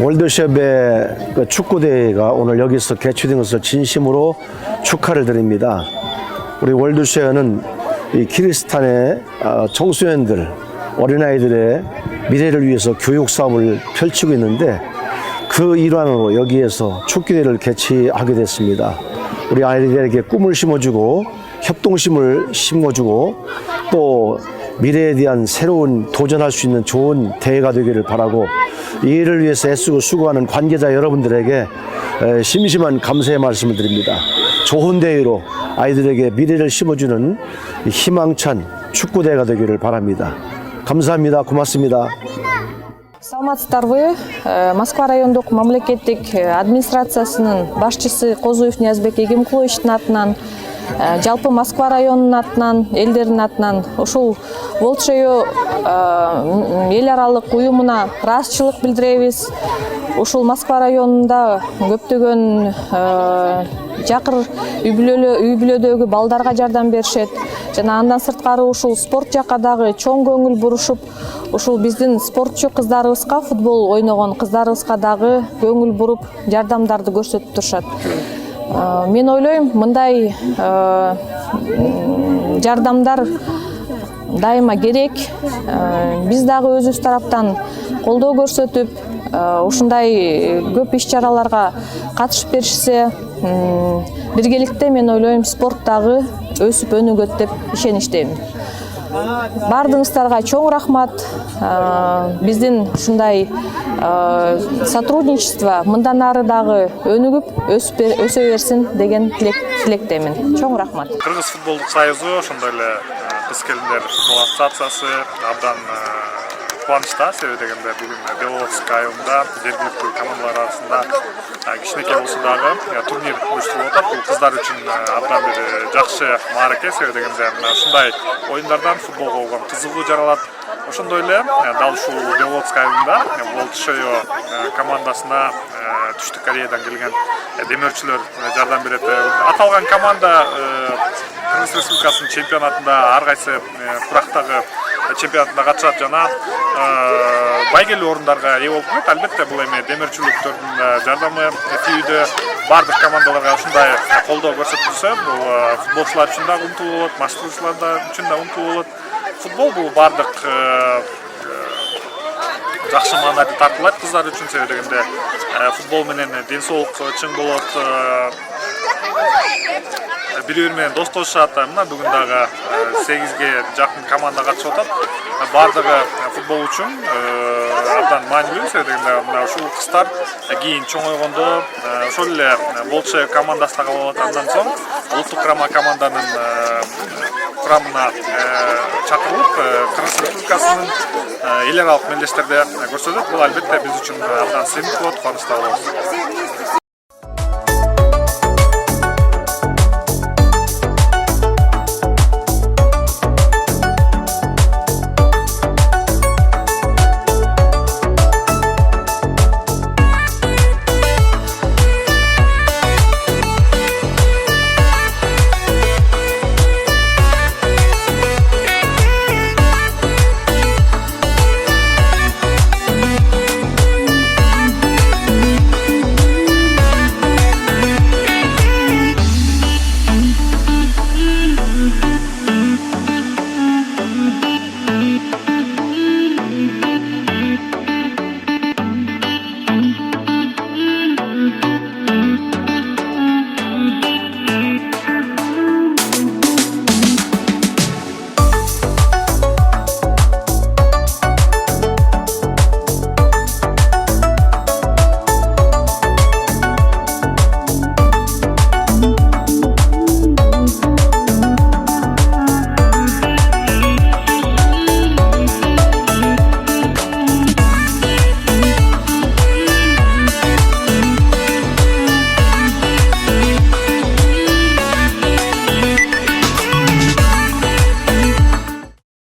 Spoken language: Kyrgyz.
월드컵의 축구 대회가 오늘 여기서 개최된 것을 진심으로 축하를 드립니다. 우리 월드컵은 이 키르기스탄의 청소년들, 어린아이들의 미래를 위해서 교육 사업을 펼치고 있는데 그 일환으로 여기에서 축구 대회를 개최하게 됐습니다. 우리 아이들에게 꿈을 심어주고 협동심을 심어주고 또 미래에 대한 새로운 도전할 수 있는 좋은 대회가 되기를 바라고, 이 일을 위해서 애쓰고 수고하는 관계자 여러분들에게 심심한 감사의 말씀을 드립니다. 좋은 대회로 아이들에게 미래를 심어주는 희망찬 축구대회가 되기를 바랍니다. 감사합니다. 고맙습니다. Саламатсыздарбы? Москва райондук мамлекеттик администрациясынын башчысы Козуев Ниязбек Эгемкуловичтин атынан, жалпы Москва районунун атынан, элдердин атынан ушул Волтшею эл аралык уюмуна ыраазычылык билдиребиз. Ушул Москва районунда көптөгөн жакыр үй бүлөдөгү балдарга жардам беришет. Жана андан сырткары ушул спорт жакка дагы чоң көңүл бурушуп, ушул биздин спортчу кыздарыбызга, футбол ойногон кыздарыбызга дагы көңүл буруп, жардамдарды көрсөтүп турушат. Мен ойлойм, мындай жардамдар дайыма керек. Биз дагы өзүбүз тараптан колдоо көрсөтүп, ушундай көп иш-чараларга катышып беришсе, биргеликте мен ойлойм, спорт дагы өсүп өнүгөт деп ишеништемин. Бардыгыңыздарга чоң рахмат. Биздин ушундай сотрудничество мындан ары дагы өнүгүп, өсө берсин деген тилектемин. Чоң рахмат. Кыргыз футболдук союзу, ошондой эле кыз келиндер футбол ассоциациясы абдан кубанычта. Себеби дегенде бүгүн Беловодск айылында жергиликтүү командалар арасында кичинекей болсо дагы турнир уюштурулуп атат. Бул кыздар үчүн абдан бир жакшы маараке. Себеби дегенде ушундай оюндардан футболго болгон кызыгуу жаралат. Ошондой эле дал ушул Беловодск айылында Волтшею командасына Түштүк Кореядан келген демөөрчүлөр жардам берет. Аталган команда Кыргыз Республикасынын чемпионатында ар кайсы курактагы чемпионатында катышат жана байгелүү орундарга ээ болуп келет. Албетте бул эми демөөрчүлүктөрдүн жардамы тийүүдө бардык командаларга ушундай колдоо көрсөтүлсө, бул футболчулар үчүн да умтулуу болот, маштыруучулар үчүн да умтулуу болот. Футбол бул бардык жакшы маанайды тартуулайт кыздар үчүн. Себеби дегенде футбол менен ден соолук чың болот, бири-бири менен достошушат. Мына бүгүн дагы 8ге жакын команда катышып атат. Бардыгы футбол үчүн абдан маанилүү. Себеби дегенде мына ушул кыздар кийин чоңойгондо ошол эле Волтшею командасына кабыл алат. Андан соң улуттук курама команданын курамына чакырылып, Кыргыз Республикасынын эл аралык мелдештерде көрсөтөт. Бул албетте биз үчүн абдан сыймык болот, кубанычта болобуз.